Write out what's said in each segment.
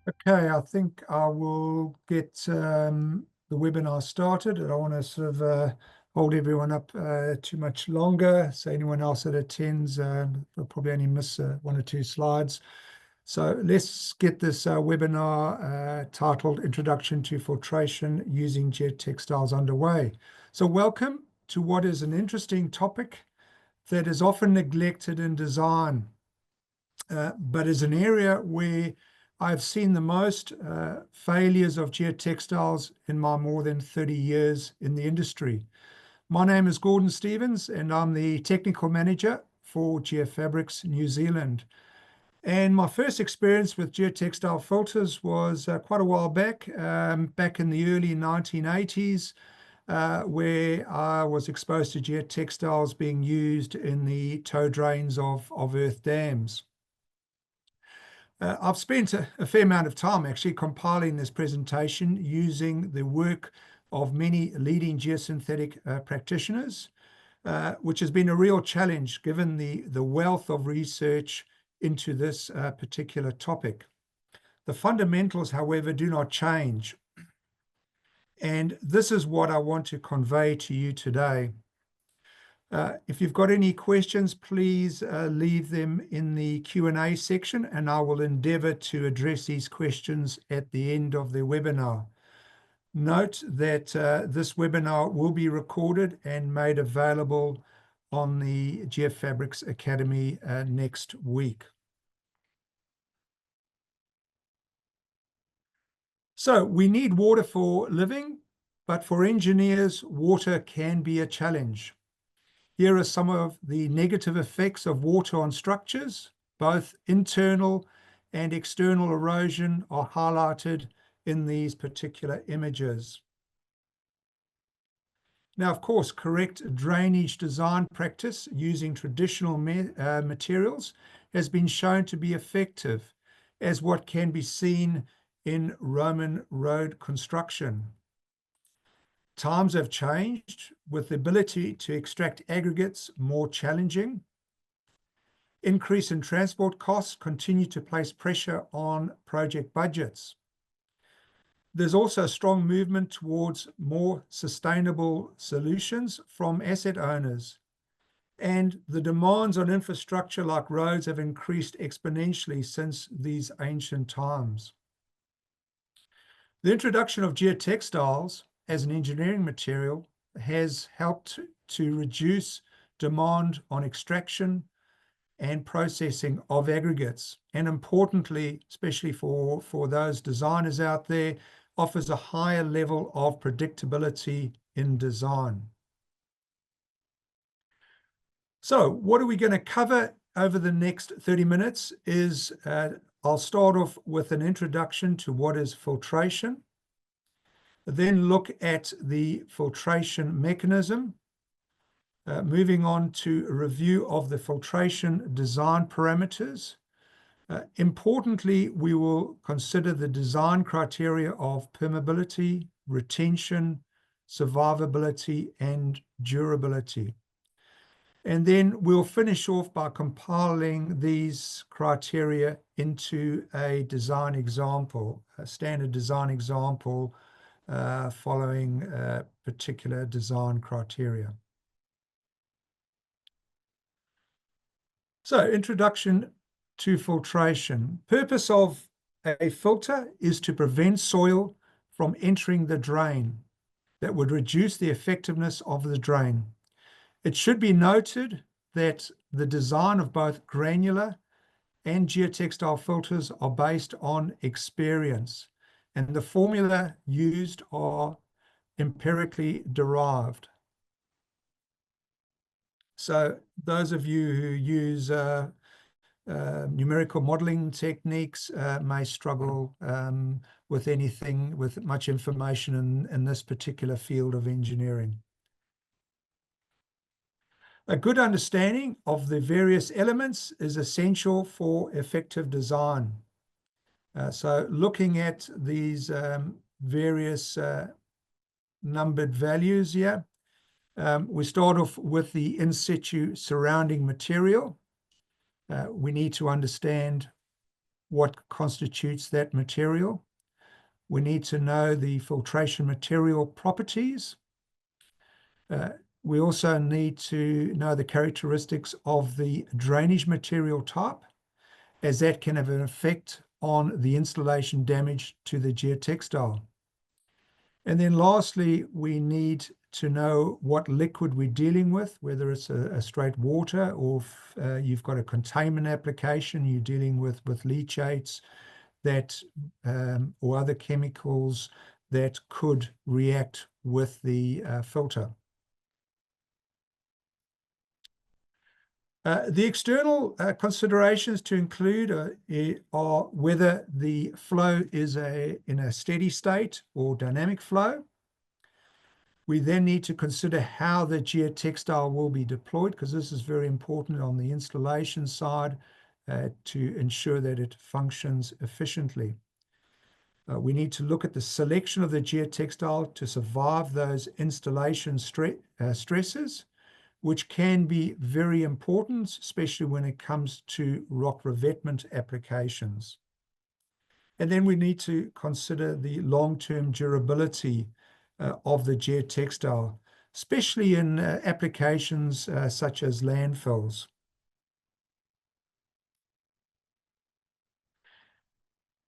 Okay, I think I will get the webinar started. I don't want to sort of hold everyone up too much longer. So anyone else that attends will probably only miss one or two slides. So let's get this webinar titled Introduction to Filtration Using Geotextiles underway. So welcome to what is an interesting topic that is often neglected in design, but is an area where I've seen the most failures of geotextiles in my more than 30 years in the industry. My name is Gordon Stevens, and I'm the technical manager for Geofabrics New Zealand. And my first experience with geotextile filters was quite a while back, back in the early 1980s, where I was exposed to geotextiles being used in the tow drains of earth dams. I've spent a fair amount of time actually compiling this presentation using the work of many leading geosynthetic practitioners, which has been a real challenge given the wealth of research into this particular topic. The fundamentals, however, do not change. And this is what I want to convey to you today. If you've got any questions, please leave them in the Q&A section, and I will endeavour to address these questions at the end of the webinar. Note that this webinar will be recorded and made available on the Geofabrics Academy next week. So we need water for living, but for engineers, water can be a challenge. Here are some of the negative effects of water on structures. Both internal and external erosion are highlighted in these particular images. Now, of course, correct drainage design practice using traditional materials has been shown to be effective, as what can be seen in Roman road construction. Times have changed, with the ability to extract aggregates more challenging. Increase in transport costs continue to place pressure on project budgets. There's also a strong movement towards more sustainable solutions from asset owners, and the demands on infrastructure like roads have increased exponentially since these ancient times. The introduction of geotextiles as an engineering material has helped to reduce demand on extraction and processing of aggregates. And importantly, especially for those designers out there, offers a higher level of predictability in design. So what are we going to cover over the next 30 minutes is I'll start off with an introduction to what is filtration, then look at the filtration mechanism, moving on to a review of the filtration design parameters. Importantly, we will consider the design criteria of permeability, retention, survivability, and durability. And then we'll finish off by compiling these criteria into a design example, a standard design example, following particular design criteria. So, introduction to filtration. Purpose of a filter is to prevent soil from entering the drain. That would reduce the effectiveness of the drain. It should be noted that the design of both granular and geotextile filters are based on experience, and the formula used are empirically derived. So those of you who use numerical modeling techniques may struggle with anything with much information in this particular field of engineering. A good understanding of the various elements is essential for effective design. So looking at these various numbered values here, we start off with the in situ surrounding material. We need to understand what constitutes that material. We need to know the filtration material properties. We also need to know the characteristics of the drainage material type, as that can have an effect on the installation damage to the geotextile. And then lastly, we need to know what liquid we're dealing with, whether it's a straight water or if you've got a containment application, you're dealing with leachates that or other chemicals that could react with the filter. The external considerations to include are whether the flow is in a steady state or dynamic flow. We then need to consider how the geotextile will be deployed, because this is very important on the installation side to ensure that it functions efficiently. We need to look at the selection of the geotextile to survive those installation stresses, which can be very important, especially when it comes to rock revetment applications. And then we need to consider the long-term durability of the geotextile, especially in applications such as landfills.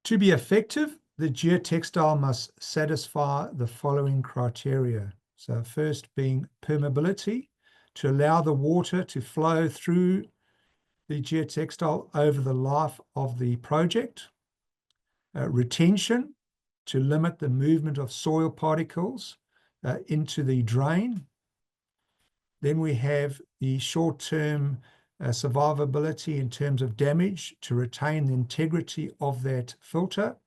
To be effective, the geotextile must satisfy the following criteria. So first being permeability, to allow the water to flow through the geotextile over the life of the project. Retention, to limit the movement of soil particles into the drain. Then we have the short-term survivability in terms of damage to retain the integrity of that filter.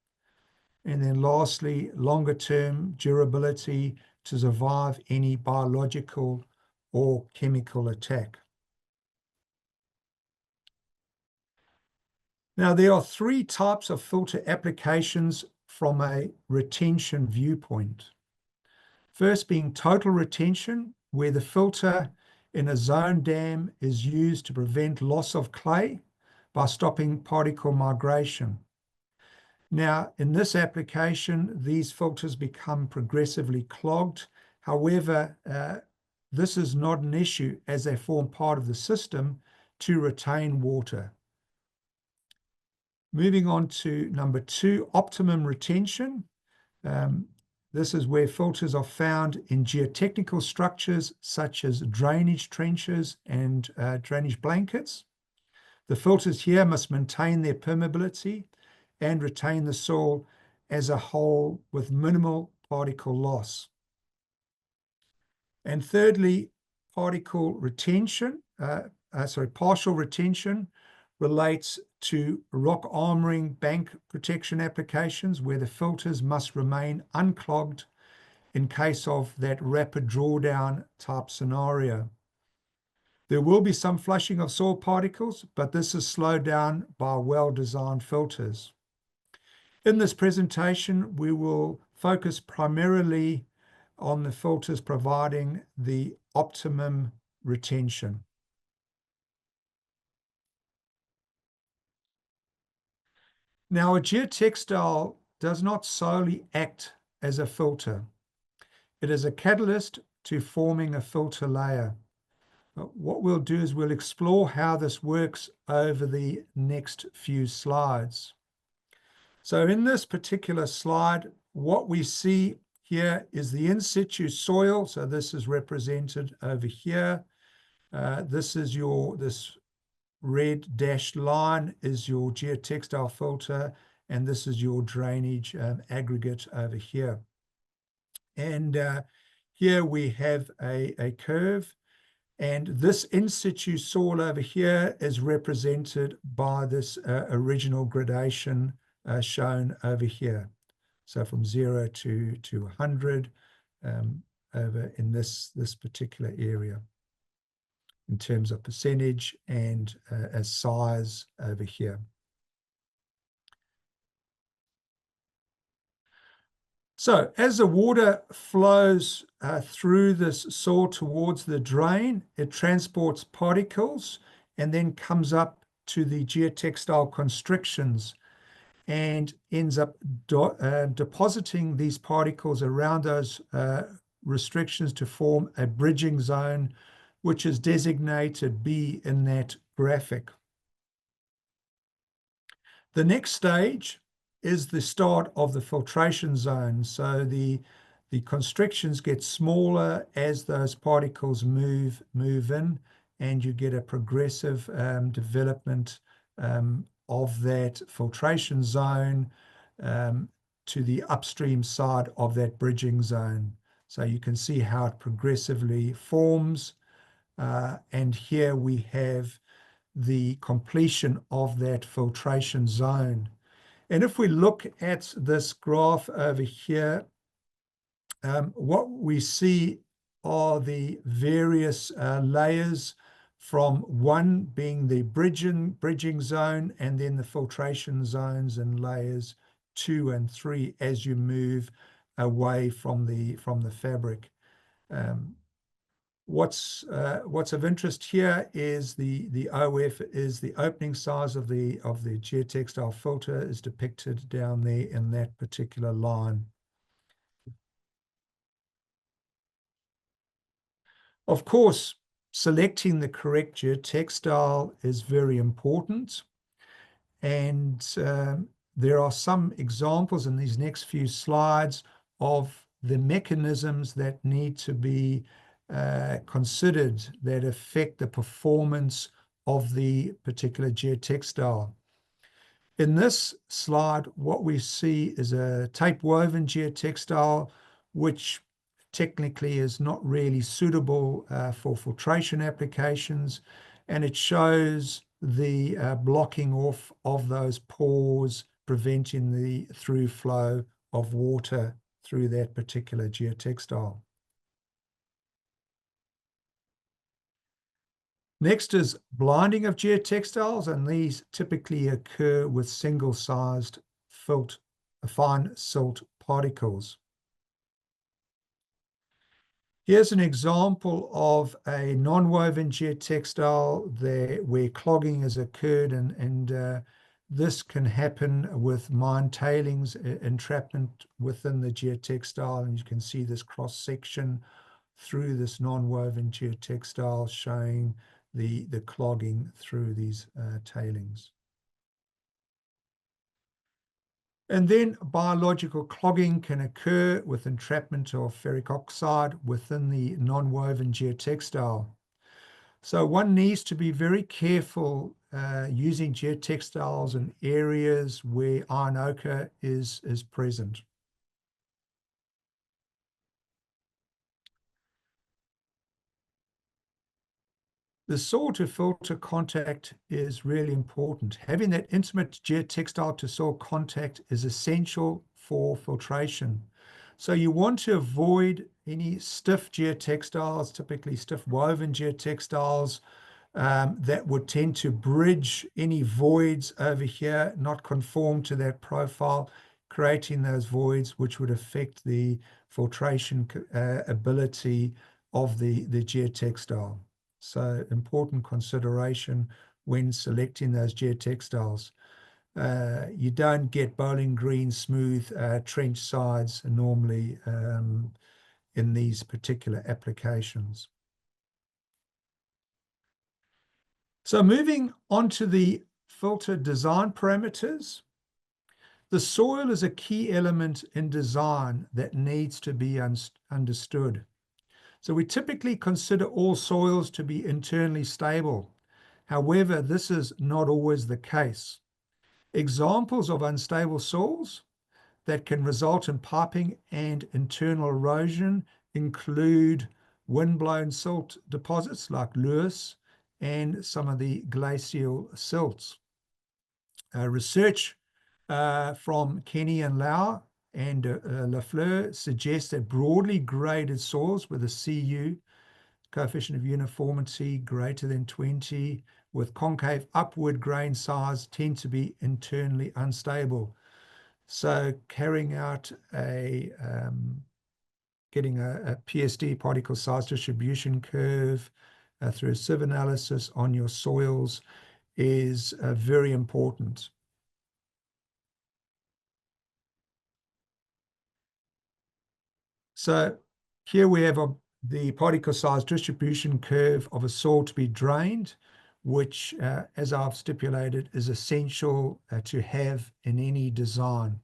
And then lastly, longer-term durability to survive any biological or chemical attack. Now, there are three types of filter applications from a retention viewpoint. First being total retention, where the filter in a zone dam is used to prevent loss of clay by stopping particle migration. Now, in this application, these filters become progressively clogged. However, this is not an issue as they form part of the system to retain water. Moving on to number 2, optimum retention. This is where filters are found in geotechnical structures such as drainage trenches and drainage blankets. The filters here must maintain their permeability and retain the soil as a whole with minimal particle loss. And thirdly, partial retention relates to rock armoring bank protection applications where the filters must remain unclogged in case of that rapid drawdown type scenario. There will be some flushing of soil particles, but this is slowed down by well-designed filters. In this presentation, we will focus primarily on the filters providing the optimum retention. Now, a geotextile does not solely act as a filter. It is a catalyst to forming a filter layer. What we'll do is we'll explore how this works over the next few slides. So in this particular slide, what we see here is the in situ soil. So this is represented over here. This red dashed line is your geotextile filter, and this is your drainage aggregate over here. And here we have a curve, and this in situ soil over here is represented by this original gradation shown over here. So from 0 to 100 over in this particular area in terms of percentage and as size over here. So as the water flows through this soil towards the drain, it transports particles and then comes up to the geotextile constrictions. and ends up depositing these particles around those restrictions to form a bridging zone, which is designated B in that graphic. The next stage is the start of the filtration zone. So the constrictions get smaller as those particles move in, and you get a progressive development of that filtration zone to the upstream side of that bridging zone. So you can see how it progressively forms. And here we have the completion of that filtration zone. And if we look at this graph over here, what we see are the various layers, from one being the bridging zone, and then the filtration zones in layers 2 and 3 as you move away from the fabric. What's of interest here is the OF is the opening size of the geotextile filter is depicted down there in that particular line. Of course, selecting the correct geotextile is very important, and there are some examples in these next few slides of the mechanisms that need to be considered that affect the performance of the particular geotextile. In this slide, what we see is a tape woven geotextile, which technically is not really suitable for filtration applications, and it shows the blocking off of those pores, preventing the through flow of water through that particular geotextile. Next is blinding of geotextiles, and these typically occur with single-sized fine silt particles. Here's an example of a non-woven geotextile where clogging has occurred, and this can happen with mine tailings entrapment within the geotextile, and you can see this cross-section through this non-woven geotextile showing the clogging through these tailings. And then biological clogging can occur with entrapment of ferric oxide within the non-woven geotextile. So one needs to be very careful using geotextiles in areas where iron ochre is present. The soil to filter contact is really important. Having that intimate geotextile to soil contact is essential for filtration. So you want to avoid any stiff geotextiles, typically stiff woven geotextiles, that would tend to bridge any voids over here, not conform to that profile, creating those voids which would affect the filtration ability of the geotextile. So important consideration when selecting those geotextiles. You don't get bowling green, smooth trench sides normally in these particular applications. So moving on to the filter design parameters, the soil is a key element in design that needs to be understood. So we typically consider all soils to be internally stable. However, this is not always the case. Examples of unstable soils that can result in piping and internal erosion include wind-blown silt deposits like Lewis and some of the glacial silts. Research from Kenny and Lau and Lafleur suggests that broadly graded soils with a CU, coefficient of uniformity, greater than 20, with concave upward grain size tend to be internally unstable. So carrying out getting a PSD, particle size distribution curve, through a sieve analysis on your soils is very important. So here we have the particle size distribution curve of a soil to be drained, which, as I've stipulated, is essential to have in any design.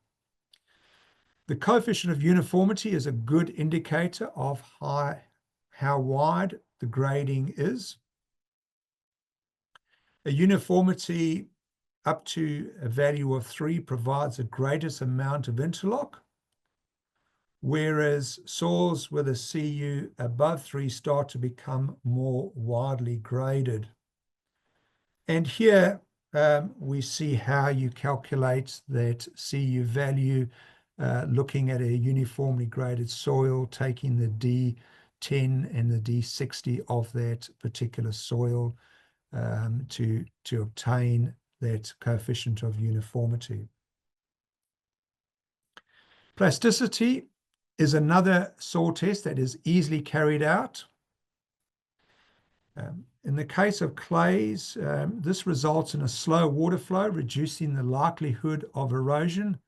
The coefficient of uniformity is a good indicator of how wide the grading is. A uniformity up to a value of 3 provides the greatest amount of interlock, whereas soils with a CU above 3 start to become more widely graded. And here we see how you calculate that CU value, looking at a uniformly graded soil, taking the D10 and the D60 of that particular soil to obtain that coefficient of uniformity. Plasticity is another soil test that is easily carried out. In the case of clays, this results in a slow water flow, reducing the likelihood of erosion,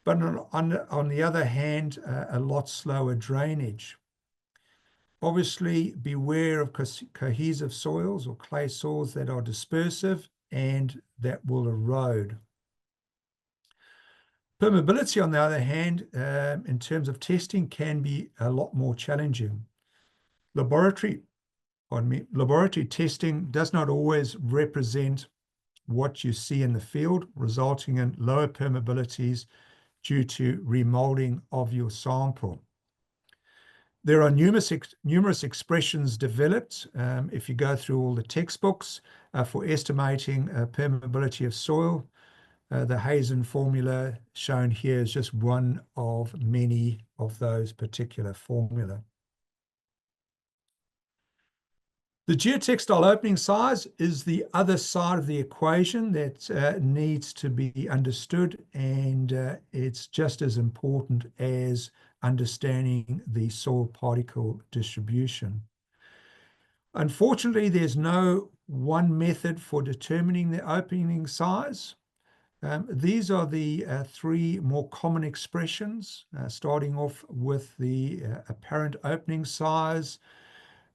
but on the other hand, a lot slower drainage. Obviously, beware of cohesive soils or clay soils that are dispersive and that will erode. Permeability, on the other hand, in terms of testing, can be a lot more challenging. Laboratory testing does not always represent what you see in the field, resulting in lower permeabilities due to remolding of your sample. There are numerous expressions developed, if you go through all the textbooks, for estimating permeability of soil. The Hazen formula shown here is just one of many of those particular formula. The geotextile opening size is the other side of the equation that needs to be understood, and it's just as important as understanding the soil particle distribution. Unfortunately, there's no one method for determining the opening size. These are the 3 more common expressions, starting off with the apparent opening size,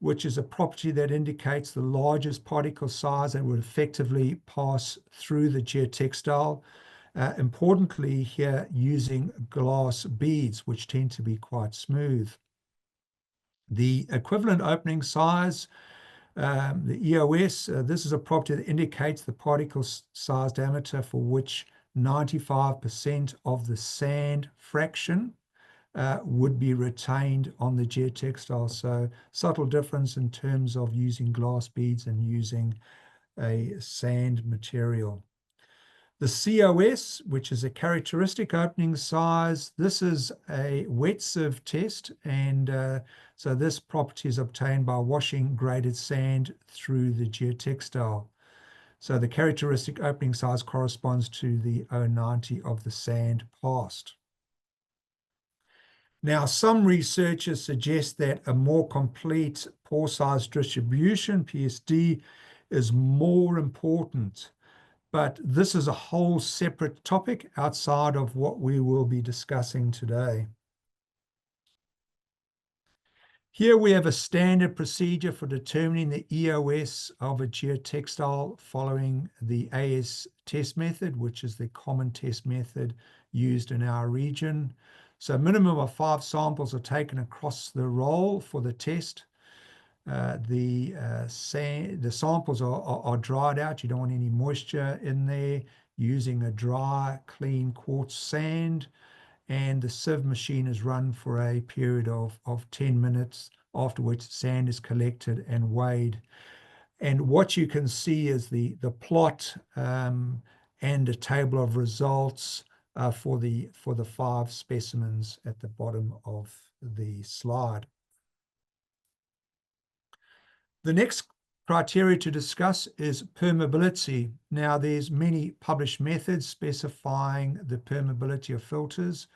which is a property that indicates the largest particle size that would effectively pass through the geotextile. Importantly here, using glass beads, which tend to be quite smooth. The equivalent opening size, the EOS, this is a property that indicates the particle size diameter for which 95% of the sand fraction would be retained on the geotextile. So subtle difference in terms of using glass beads and using a sand material. The COS, which is a characteristic opening size, this is a wet sieve test, and so this property is obtained by washing graded sand through the geotextile. So the characteristic opening size corresponds to the 0.90 of the sand passed. Now, some researchers suggest that a more complete pore size distribution, PSD, is more important, but this is a whole separate topic outside of what we will be discussing today. Here we have a standard procedure for determining the EOS of a geotextile following the AS test method, which is the common test method used in our region. So a minimum of 5 samples are taken across the roll for the test. The samples are dried out. You don't want any moisture in there, using a dry, clean quartz sand. And the sieve machine is run for a period of 10 minutes, after which sand is collected and weighed. And what you can see is the plot and a table of results for the 5 specimens at the bottom of the slide. The next criteria to discuss is permeability. Now, there's many published methods specifying the permeability of filters.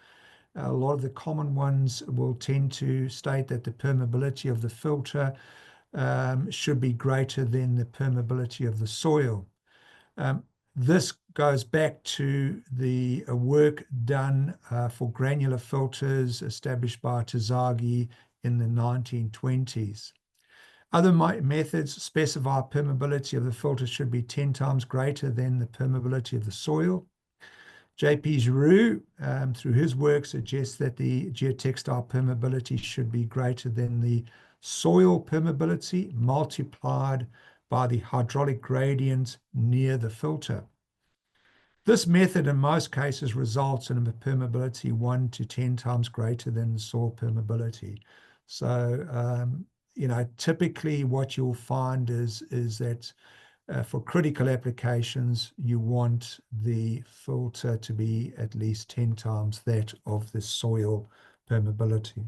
A lot of the common ones will tend to state that the permeability of the filter should be greater than the permeability of the soil. This goes back to the work done for granular filters established by Tazagi in the 1920s. Other methods specify permeability of the filter should be 10 times greater than the permeability of the soil. J.P. Giroux, through his work, suggests that the geotextile permeability should be greater than the soil permeability multiplied by the hydraulic gradient near the filter. This method in most cases results in a permeability 1 to 10 times greater than the soil permeability. So, typically what you'll find is that for critical applications, you want the filter to be at least 10 times that of the soil permeability.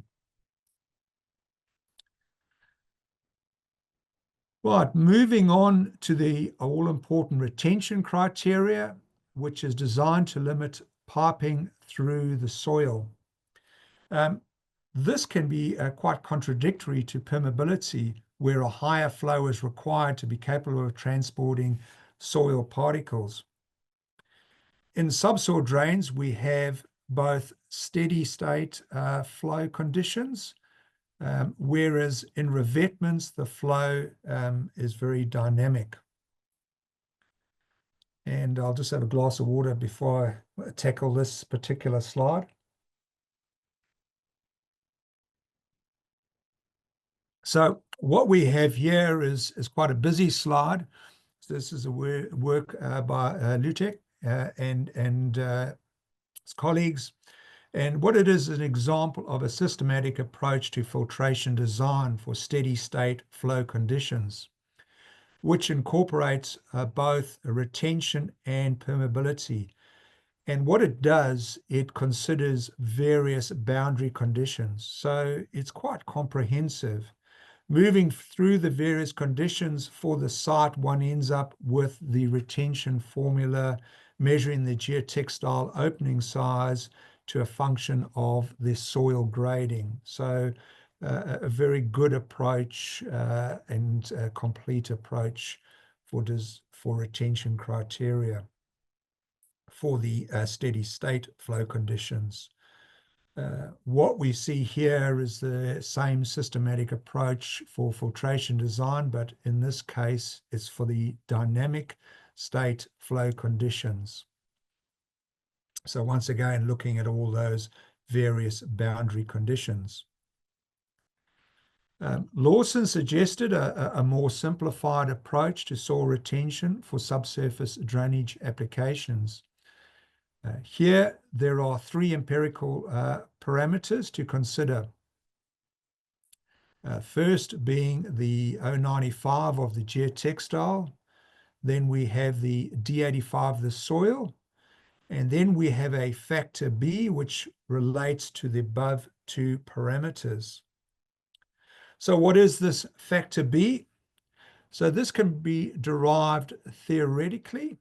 Right, moving on to the all-important retention criteria, which is designed to limit piping through the soil. This can be quite contradictory to permeability, where a higher flow is required to be capable of transporting soil particles. In subsoil drains, we have both steady state flow conditions, whereas in revetments, the flow is very dynamic. And I'll just have a glass of water before I tackle this particular slide. So what we have here is quite a busy slide. So this is a work by Lutek and his colleagues. And what it is an example of a systematic approach to filtration design for steady state flow conditions, which incorporates both retention and permeability. And what it does, it considers various boundary conditions. So it's quite comprehensive. Moving through the various conditions for the site, one ends up with the retention formula, measuring the geotextile opening size to a function of the soil grading. So a very good approach and a complete approach for retention criteria for the steady state flow conditions. What we see here is the same systematic approach for filtration design, but in this case, it's for the dynamic state flow conditions. So once again, looking at all those various boundary conditions. Lawson suggested a more simplified approach to soil retention for subsurface drainage applications. Here, there are three empirical parameters to consider. First being the O95 of the geotextile, then we have the D85 of the soil, and then we have a factor B, which relates to the above two parameters. So what is this factor B? So this can be derived theoretically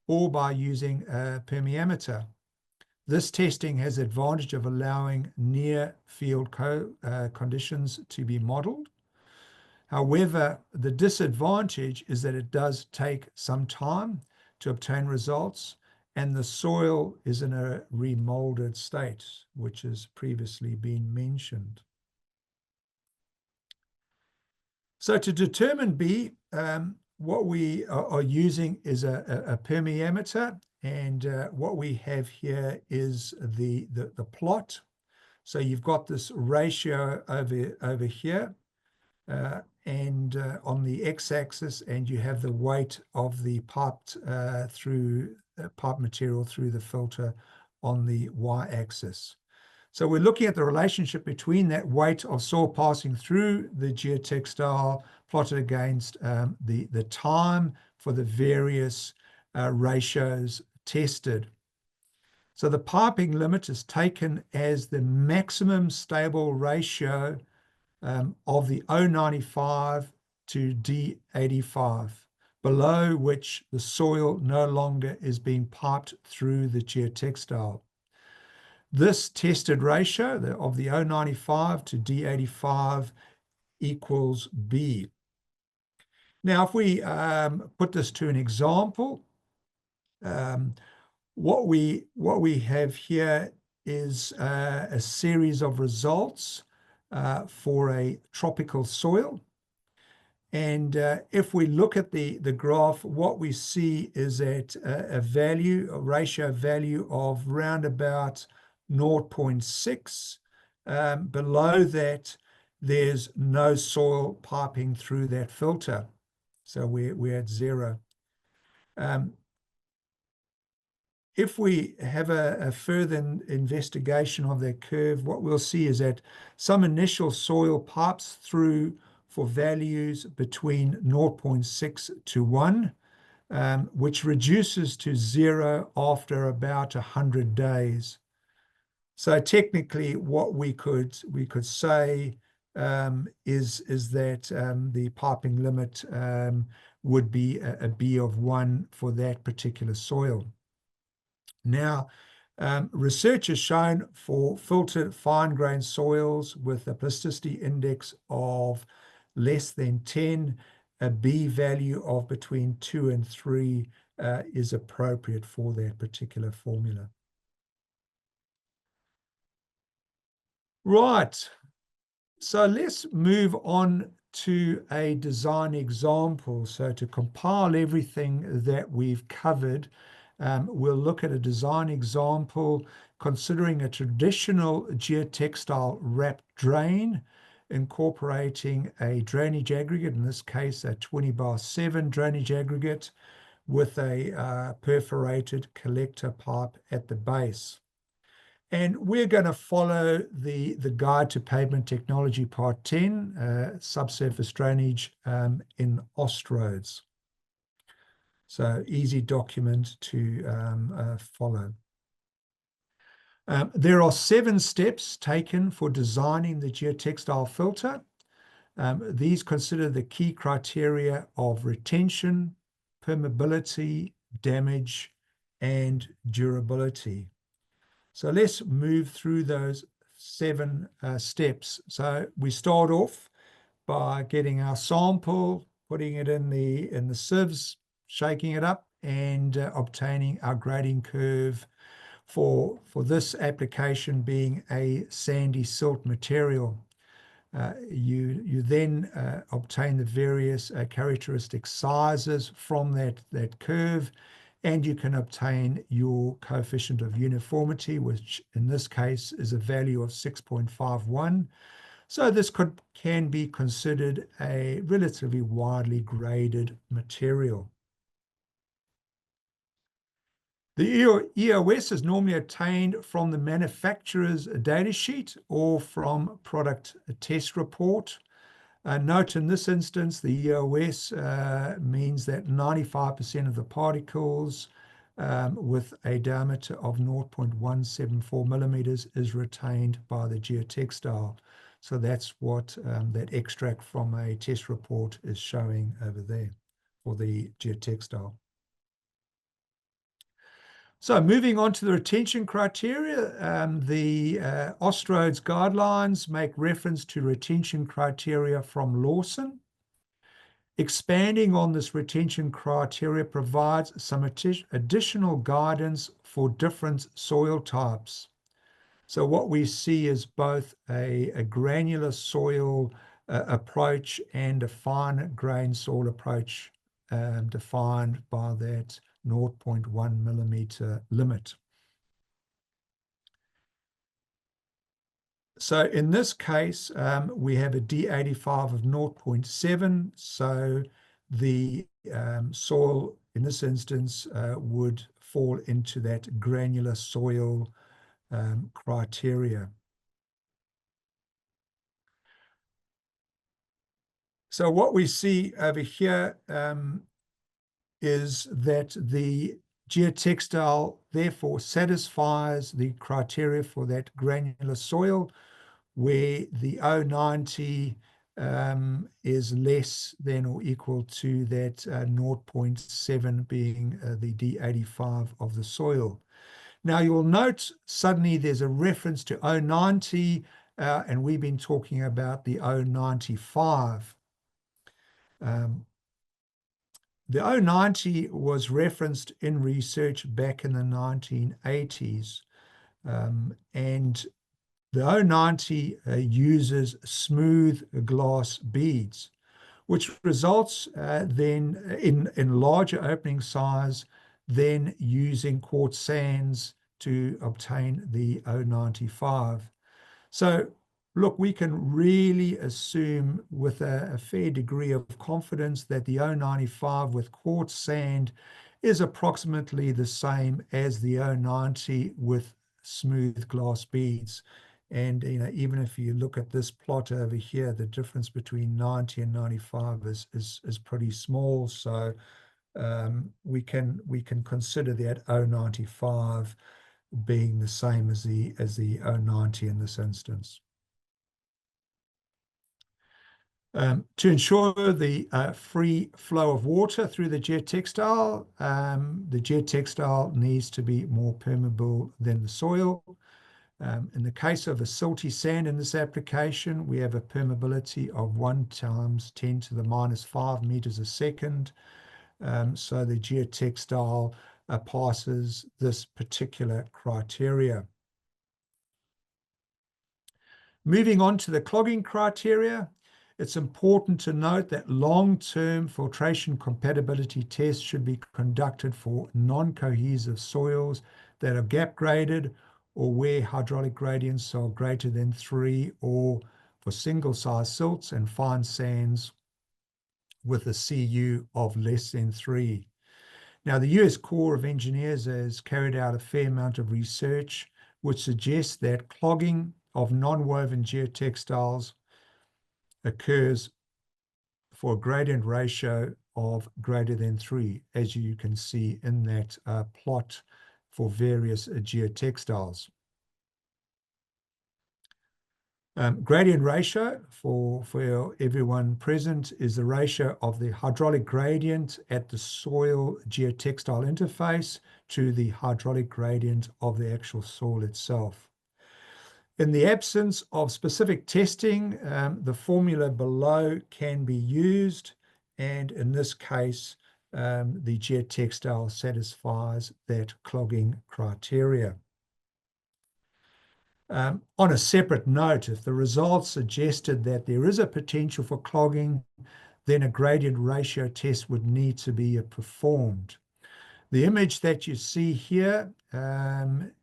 or by using a permeameter. This testing has the advantage of allowing near field conditions to be modeled. However, the disadvantage is that it does take some time to obtain results, and the soil is in a remolded state, which has previously been mentioned. So to determine B, what we are using is a permeameter, and what we have here is the plot. So you've got this ratio over here, and on the x-axis, and you have the weight of the piped pipe material through the filter on the y-axis. So we're looking at the relationship between that weight of soil passing through the geotextile plotted against the time for the various ratios tested. So the piping limit is taken as the maximum stable ratio of the O95 to D85, below which the soil no longer is being piped through the geotextile. This tested ratio of the O95 to D85 equals B. Now, if we put this to an example, What we have here is a series of results for a tropical soil. And if we look at the graph, what we see is that a ratio value of round about 0.6. Below that, there's no soil piping through that filter. So we're at 0. If we have a further investigation of that curve, what we'll see is that some initial soil pipes through for values between 0.6 to 1, which reduces to 0 after about 100 days. So technically, what we could say is that the piping limit would be a B of 1 for that particular soil. Now, research has shown for filtered fine-grained soils with a plasticity index of less than 10, a B value of between 2 and 3 is appropriate for that particular formula. Right, so let's move on to a design example. So to compile everything that we've covered, we'll look at a design example considering a traditional geotextile wrap drain, incorporating a drainage aggregate, in this case a 20x7 drainage aggregate with a perforated collector pipe at the base. And we're going to follow the Guide to Pavement Technology Part 10, subsurface drainage in Ostroads. So easy document to follow. There are 7 steps taken for designing the geotextile filter. These consider the key criteria of retention, permeability, damage, and durability. So let's move through those 7 steps. So we start off by getting our sample, putting it in the sieves, shaking it up, and obtaining our grading curve for this application being a sandy silt material. You then obtain the various characteristic sizes from that curve, and you can obtain your coefficient of uniformity, which in this case is a value of 6.51. So this can be considered a relatively widely graded material. The EOS is normally obtained from the manufacturer's data sheet or from product test report. Note in this instance, the EOS means that 95% of the particles with a diameter of 0.174 millimeters is retained by the geotextile. So that's what that extract from a test report is showing over there for the geotextile. So moving on to the retention criteria, the Ostroads guidelines make reference to retention criteria from Lawson. Expanding on this retention criteria provides some additional guidance for different soil types. So what we see is both a granular soil approach and a fine grained soil approach defined by that 0.1 millimeter limit. So in this case, we have a D85 of 0.7. So the soil in this instance would fall into that granular soil criteria. So what we see over here is that the geotextile therefore satisfies the criteria for that granular soil, where the O90 is less than or equal to that 0.7 being the D85 of the soil. Now you'll note suddenly there's a reference to O90 and we've been talking about the O95. The O90 was referenced in research back in the 1980s, and the O90 uses smooth glass beads, which results then in larger opening size than using quartz sands to obtain the O95. So look, we can really assume with a fair degree of confidence that the O95 with quartz sand is approximately the same as the O90 with smooth glass beads. And even if you look at this plot over here, the difference between 90 and 95 is pretty small. So we can consider that O95 being the same as the O90 in this instance. To ensure the free flow of water through the geotextile needs to be more permeable than the soil. In the case of a silty sand in this application, we have a permeability of 1 × 10⁻⁵ meters a second. So the geotextile passes this particular criteria. Moving on to the clogging criteria, it's important to note that long-term filtration compatibility tests should be conducted for non-cohesive soils that are gap-graded or where hydraulic gradients are greater than 3, or for single-size silts and fine sands with a CU of less than 3. Now, the US Corps of Engineers has carried out a fair amount of research which suggests that clogging of non-woven geotextiles occurs for a gradient ratio of greater than 3, as you can see in that plot for various geotextiles. Gradient ratio, for everyone present, is the ratio of the hydraulic gradient at the soil geotextile interface to the hydraulic gradient of the actual soil itself. In the absence of specific testing, the formula below can be used, and in this case, the geotextile satisfies that clogging criteria. On a separate note, if the results suggested that there is a potential for clogging, then a gradient ratio test would need to be performed. The image that you see here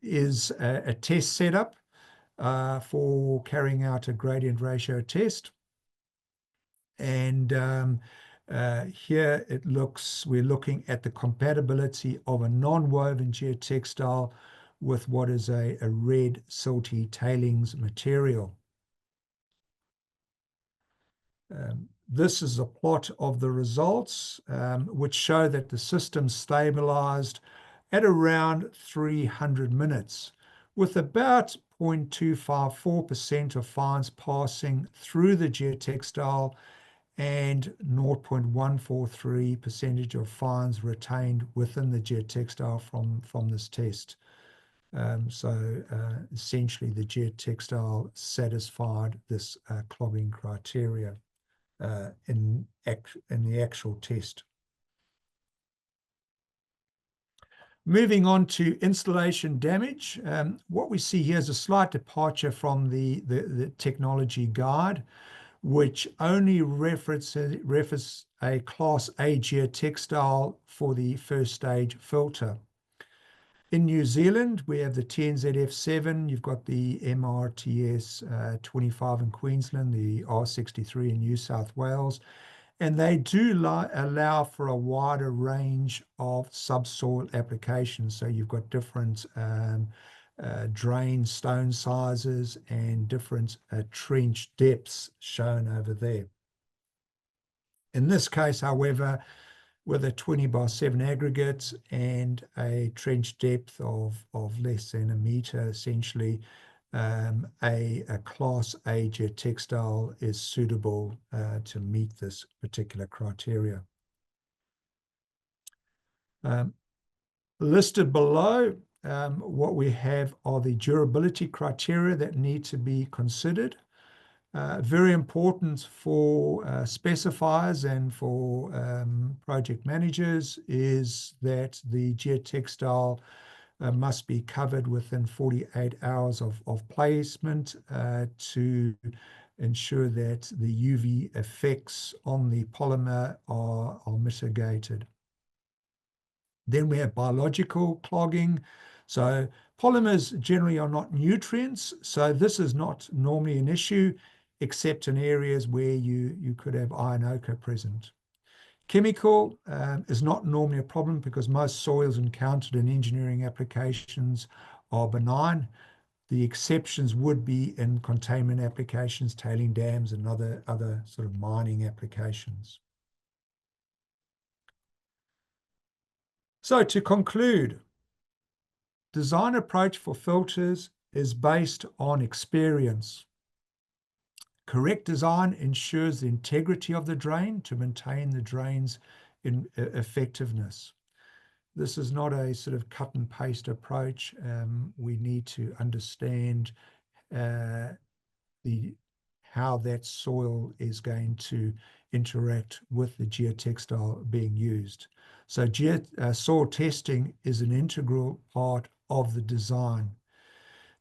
is a test setup for carrying out a gradient ratio test. And here we're looking at the compatibility of a non-woven geotextile with what is a red silty tailings material. This is a plot of the results, which show that the system stabilized at around 300 minutes, with about 0.254% of fines passing through the geotextile and 0.143% of fines retained within the geotextile from this test. Essentially, the geotextile satisfied this clogging criteria in the actual test. Moving on to installation damage, what we see here is a slight departure from the technology guide, which only reference a Class A geotextile for the first stage filter. In New Zealand, we have the TNZF7, you've got the MRTS 25 in Queensland, the R63 in New South Wales, and they do allow for a wider range of subsoil applications. So you've got different drain stone sizes and different trench depths shown over there. In this case, however, with a 20/7 aggregate and a trench depth of less than a meter, essentially, a Class A geotextile is suitable to meet this particular criteria. Listed below, what we have are the durability criteria that need to be considered. Very important for specifiers and for project managers is that the geotextile must be covered within 48 hours of placement to ensure that the UV effects on the polymer are mitigated. Then we have biological clogging. So polymers generally are not nutrients, so this is not normally an issue, except in areas where you could have iron ochre present. Chemical is not normally a problem because most soils encountered in engineering applications are benign. The exceptions would be in containment applications, tailing dams, and other sort of mining applications. So to conclude, design approach for filters is based on experience. Correct design ensures the integrity of the drain to maintain the drain's effectiveness. This is not a sort of cut and paste approach. We need to understand how that soil is going to interact with the geotextile being used. So soil testing is an integral part of the design.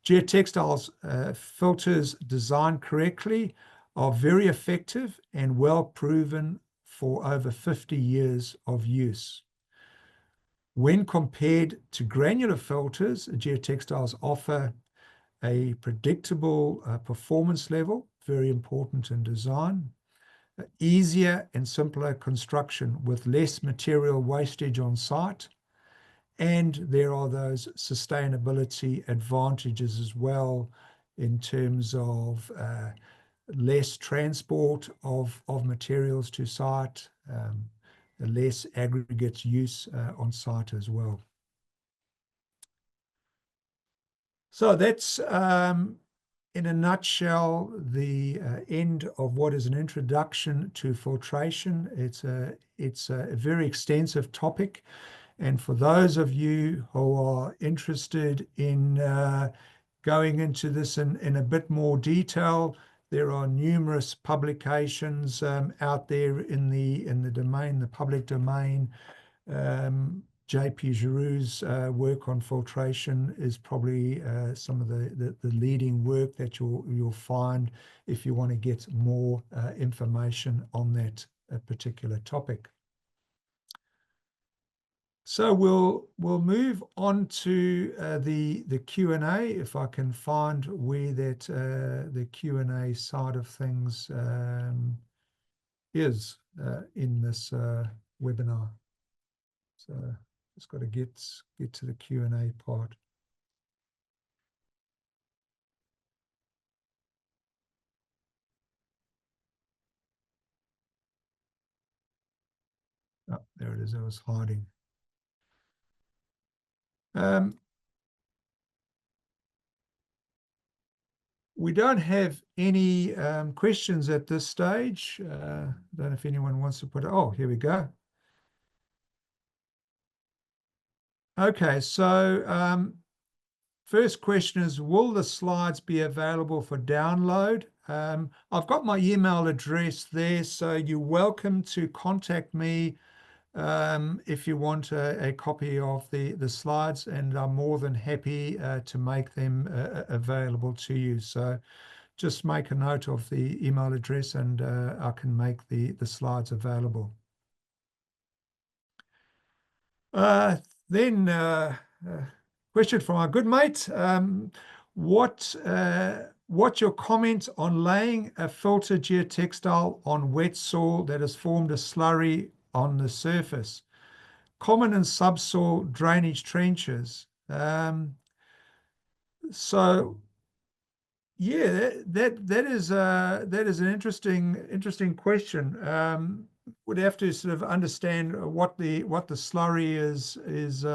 Geotextiles filters designed correctly are very effective and well proven for over 50 years of use. When compared to granular filters, geotextiles offer a predictable performance level, very important in design, easier and simpler construction with less material wastage on site, and there are those sustainability advantages as well in terms of less transport of materials to site, less aggregate use on site as well. So that's, in a nutshell, the end of what is an introduction to filtration. It's a very extensive topic. And for those of you who are interested in going into this in a bit more detail, there are numerous publications out there in the domain, the public domain. J.P. Giroux's work on filtration is probably some of the leading work that you'll find if you want to get more information on that particular topic. So we'll move on to the Q&A, if I can find where that the Q&A side of things is in this webinar. So just got to get to the Q&A part. Oh, there it is. I was hiding. We don't have any questions at this stage. I don't know if anyone wants to put it. Oh, here we go. Okay, so first question is, will the slides be available for download? I've got my email address there, so you're welcome to contact me if you want a copy of the slides, and I'm more than happy to make them available to you. So just make a note of the email address and I can make the slides available. Then question from our good mate. What's your comment on laying a filter geotextile on wet soil that has formed a slurry on the surface? Common in subsoil drainage trenches. So yeah, that is an interesting question. Would have to sort of understand what the slurry is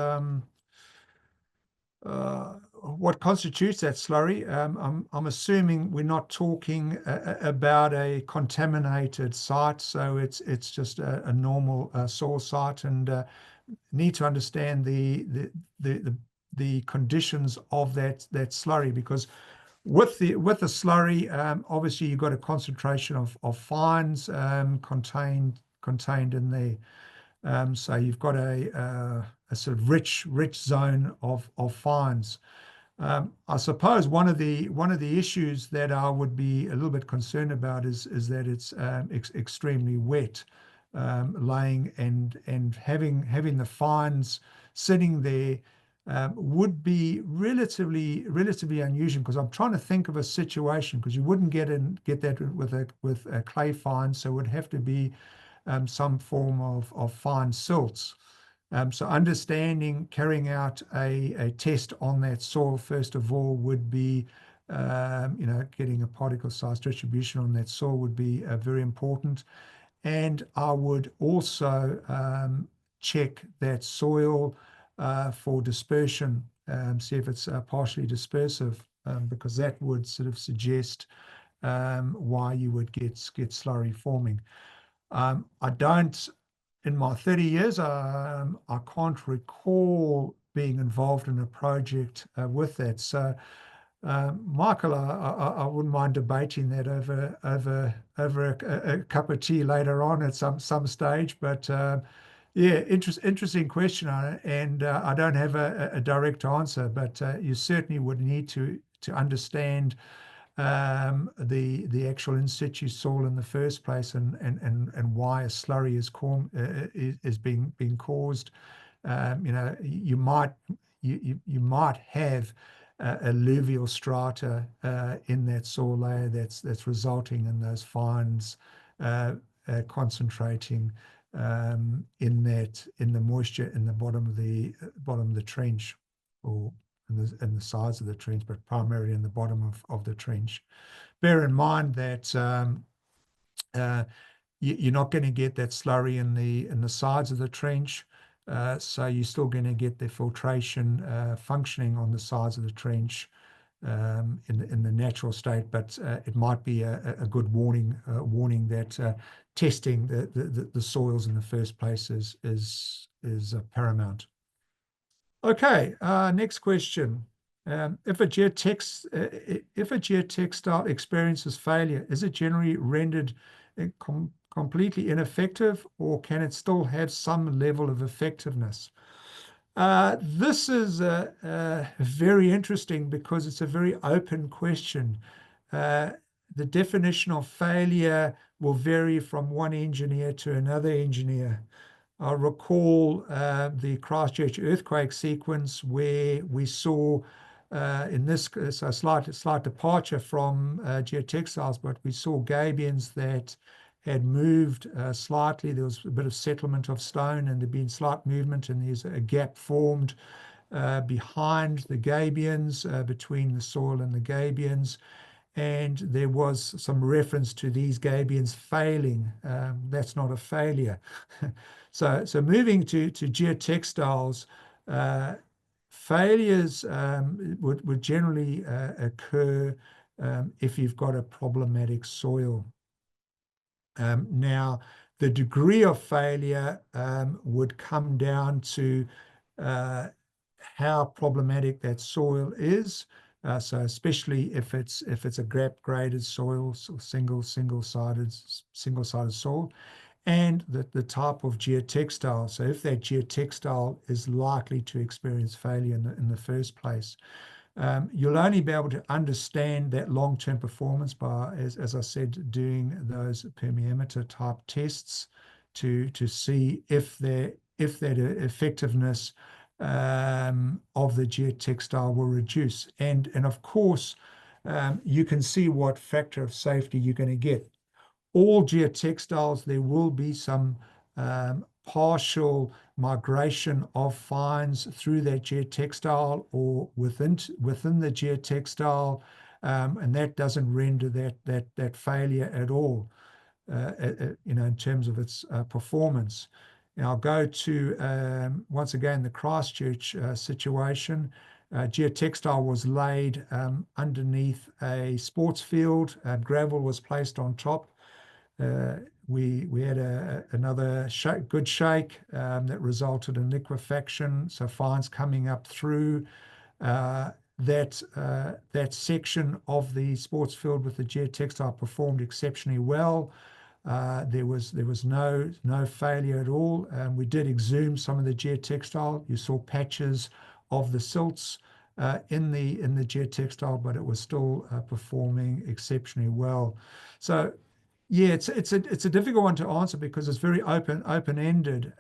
what constitutes that slurry. I'm assuming we're not talking about a contaminated site, so it's just a normal soil site, and need to understand the conditions of that slurry, because With the slurry, obviously you've got a concentration of fines contained in there. So you've got a sort of rich zone of fines. I suppose one of the issues that I would be a little bit concerned about is that it's extremely wet, laying and having the fines sitting there would be relatively unusual, because I'm trying to think of a situation, because you wouldn't get that with a clay fine, so it would have to be some form of fine silts. So understanding, carrying out a test on that soil first of all would be, getting a particle size distribution on that soil would be very important. And I would also check that soil for dispersion, see if it's partially dispersive, because that would sort of suggest why you would get slurry forming. I don't, in my 30 years, I can't recall being involved in a project with that. So, Michael, I wouldn't mind debating that over a cup of tea later on at some stage. But yeah, interesting question, and I don't have a direct answer. But you certainly would need to understand the actual in situ soil in the first place, and why a slurry is being caused. You might have alluvial strata in that soil layer that's resulting in those fines concentrating in the moisture in the bottom of the trench, or in the sides of the trench, but primarily in the bottom of the trench. Bear in mind that you're not going to get that slurry in the sides of the trench, so you're still going to get the filtration functioning on the sides of the trench in the natural state. But it might be a good warning that testing the soils in the first place is paramount. Okay, next question. If a geotextile experiences failure, is it generally rendered completely ineffective, or can it still have some level of effectiveness? This is very interesting, because it's a very open question. The definition of failure will vary from one engineer to another engineer. I recall the Christchurch earthquake sequence, where we saw a slight departure from geotextiles, but we saw gabions that had moved slightly. There was a bit of settlement of stone, and there'd been slight movement, and there's a gap formed behind the gabions, between the soil and the gabions. And there was some reference to these gabions failing. That's not a failure. So moving to geotextiles, failures would generally occur if you've got a problematic soil. Now, the degree of failure would come down to how problematic that soil is. So especially if it's a graded soil, so single-sided soil, and the type of geotextile. So if that geotextile is likely to experience failure in the first place. You'll only be able to understand that long-term performance by, as I said, doing those permeameter type tests to see if that effectiveness of the geotextile will reduce. And of course, you can see what factor of safety you're going to get. All geotextiles, there will be some partial migration of fines through that geotextile or within the geotextile, and that doesn't render that failure at all, in terms of its performance. Now I'll go to once again the Christchurch situation. Geotextile was laid underneath a sports field. Gravel was placed on top. We had another good shake that resulted in liquefaction, so fines coming up through. that section of the sports field with the geotextile performed exceptionally well. There was no failure at all. We did exhume some of the geotextile. You saw patches of the silts in the geotextile, but it was still performing exceptionally well. So yeah, it's a difficult one to answer because it's very open-ended.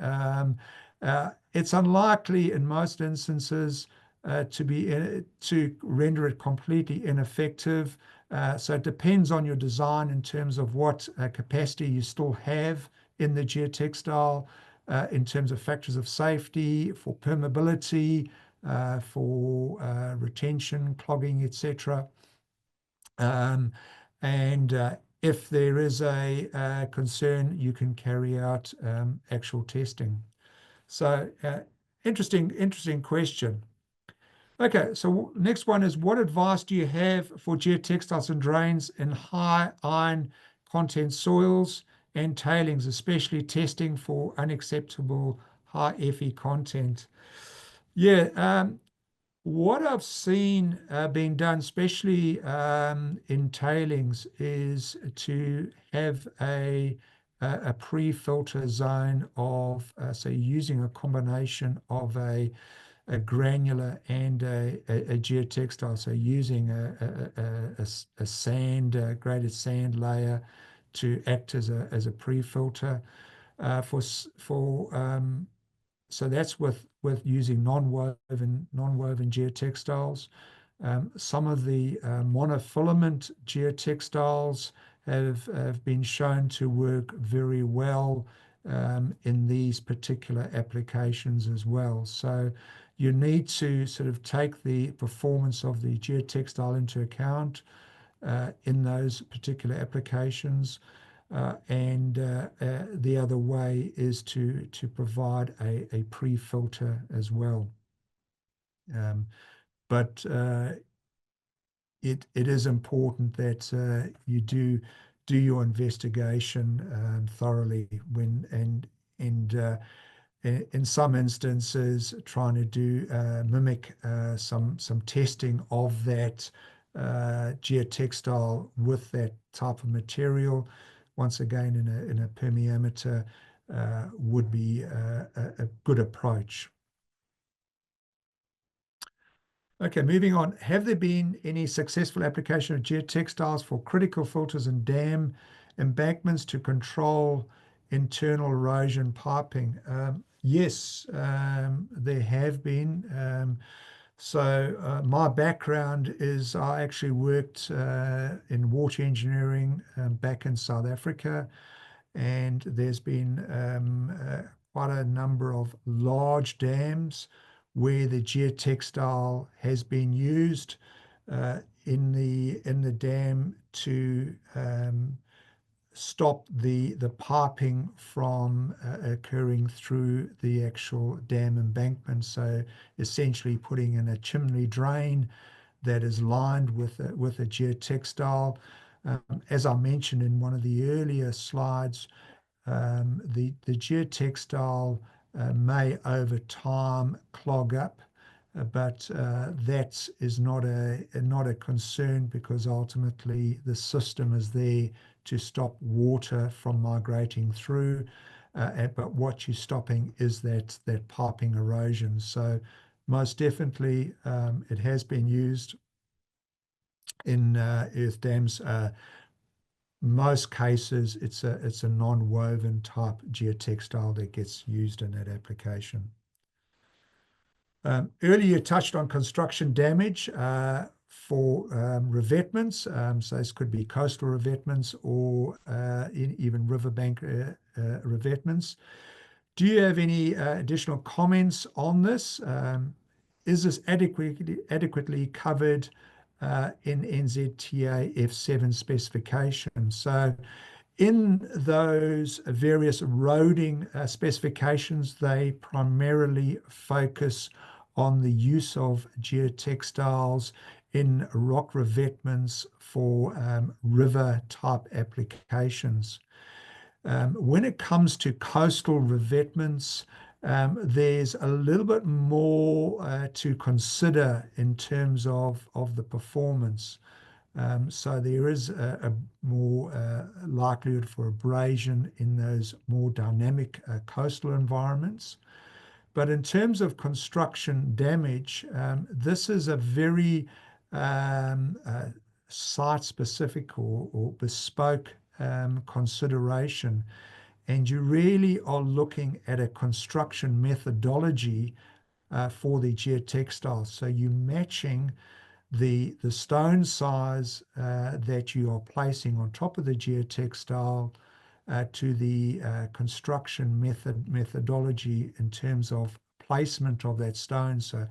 It's unlikely in most instances to render it completely ineffective. So it depends on your design in terms of what capacity you still have in the geotextile, in terms of factors of safety, for permeability, for retention, clogging, etc. And if there is a concern, you can carry out actual testing. So interesting question. Okay, so next one is, what advice do you have for geotextiles and drains in high iron content soils and tailings, especially testing for unacceptable high Fe content? Yeah, what I've seen being done, especially in tailings, is to have a pre-filter zone of, so using a combination of a granular and a geotextile, so using a sand, graded sand layer to act as a pre-filter for so that's with using non-woven geotextiles. Some of the monofilament geotextiles have been shown to work very well in these particular applications as well. So you need to sort of take the performance of the geotextile into account in those particular applications. And the other way is to provide a pre-filter as well. But it is important that you do your investigation thoroughly when in some instances trying to do mimic some testing of that geotextile with that type of material, once again in a permeameter, would be a good approach. Okay, moving on. Have there been any successful application of geotextiles for critical filters and dam embankments to control internal erosion piping? Yes, there have been. So my background is I actually worked in water engineering back in South Africa, and there's been quite a number of large dams where the geotextile has been used in the dam to stop the piping from occurring through the actual dam embankment. So essentially putting in a chimney drain that is lined with a geotextile. As I mentioned in one of the earlier slides, the geotextile may over time clog up, but that is not a concern because ultimately the system is there to stop water from migrating through. But what you're stopping is that piping erosion. So most definitely it has been used in earth dams. Most cases, it's a non-woven type geotextile that gets used in that application. Earlier, you touched on construction damage for revetments. So this could be coastal revetments or even riverbank revetments. Do you have any additional comments on this? Is this adequately covered in NZTA F7 specification? So in those various roading specifications, they primarily focus on the use of geotextiles in rock revetments for river type applications. When it comes to coastal revetments, there's a little bit more to consider in terms of the performance. So there is a more likelihood for abrasion in those more dynamic coastal environments. But in terms of construction damage, this is a very site-specific or bespoke consideration. And you really are looking at a construction methodology for the geotextiles. So you're matching the stone size that you are placing on top of the geotextile to the construction methodology in terms of placement of that stone. So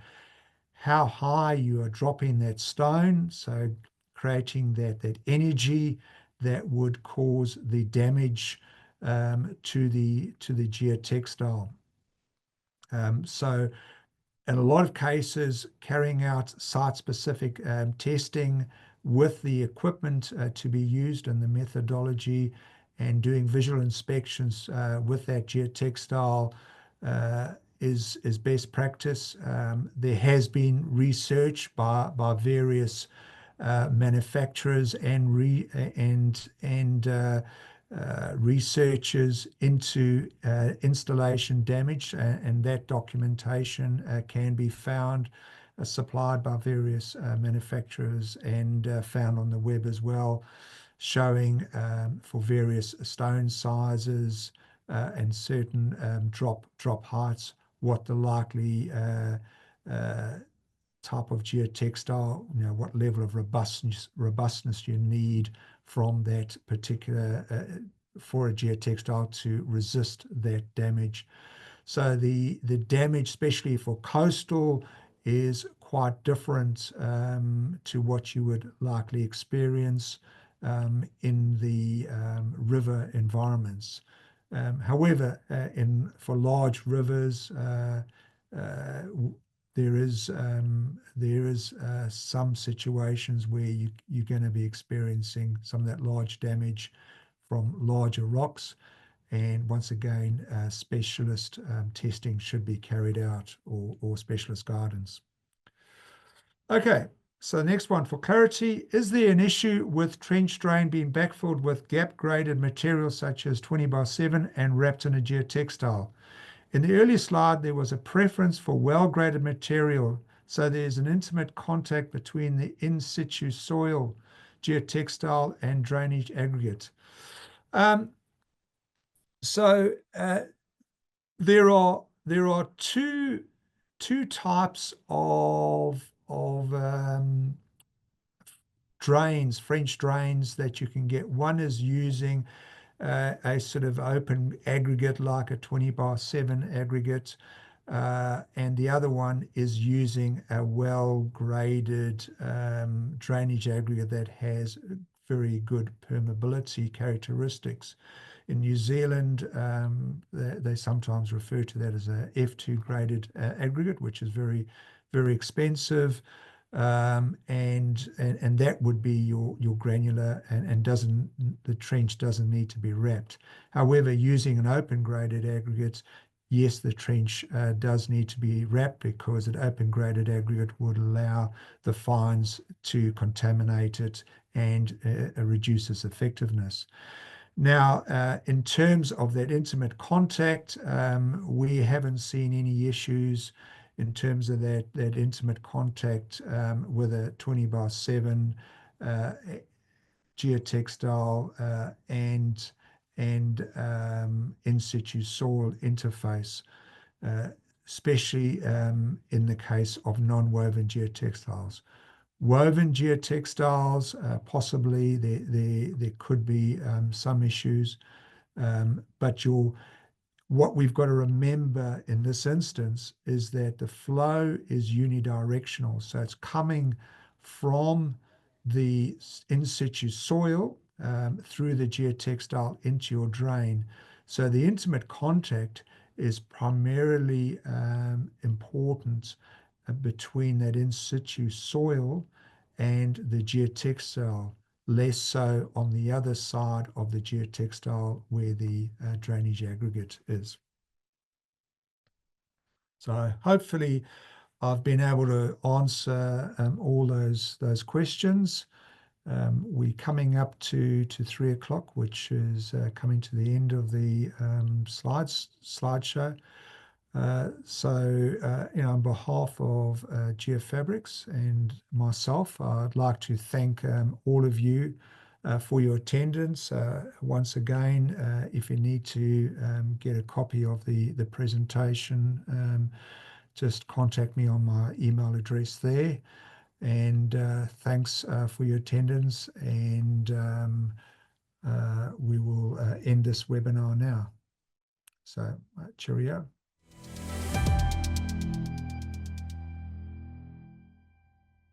how high you are dropping that stone, so creating that energy that would cause the damage to the geotextile. So in a lot of cases, carrying out site-specific testing with the equipment to be used and the methodology, and doing visual inspections with that geotextile is best practice. There has been research by various manufacturers and researchers into installation damage, and that documentation can be found supplied by various manufacturers and found on the web as well, showing for various stone sizes and certain drop heights what the likely type of geotextile, what level of robustness you need from that particular for a geotextile to resist that damage. So the damage, especially for coastal, is quite different to what you would likely experience in the river environments. However, for large rivers, there is some situations where you're going to be experiencing some of that large damage from larger rocks, and once again, specialist testing should be carried out, or specialist guidance. Okay, so the next one for clarity: is there an issue with trench drain being backfilled with gap-graded materials such as 20x7 and wrapped in a geotextile? In the earlier slide, there was a preference for well-graded material, so there's an intimate contact between the in situ soil, geotextile, and drainage aggregate. So there are two types of drains, French drains, that you can get. One is using a sort of open aggregate like a 20x7 aggregate, and the other one is using a well-graded drainage aggregate that has very good permeability characteristics. In New Zealand, they sometimes refer to that as a F2 graded aggregate, which is very, very expensive. And that would be your granular, and the trench doesn't need to be wrapped. However, using an open graded aggregate, yes, the trench does need to be wrapped, because an open graded aggregate would allow the fines to contaminate it and reduce its effectiveness. Now, in terms of that intimate contact, we haven't seen any issues in terms of that intimate contact with a 20x7 geotextile and in situ soil interface, especially in the case of non-woven geotextiles. Woven geotextiles, possibly there could be some issues, but what we've got to remember in this instance is that the flow is unidirectional. So it's coming from the in situ soil through the geotextile into your drain. So the intimate contact is primarily important between that in situ soil and the geotextile, less so on the other side of the geotextile where the drainage aggregate is. So hopefully I've been able to answer all those questions. We're coming up to 3 o'clock, which is coming to the end of the slideshow. On behalf of Geofabrics and myself, I'd like to thank all of you for your attendance. Once again, if you need to get a copy of the presentation, just contact me on my email address there. And thanks for your attendance, and we will end this webinar now. So cheerio.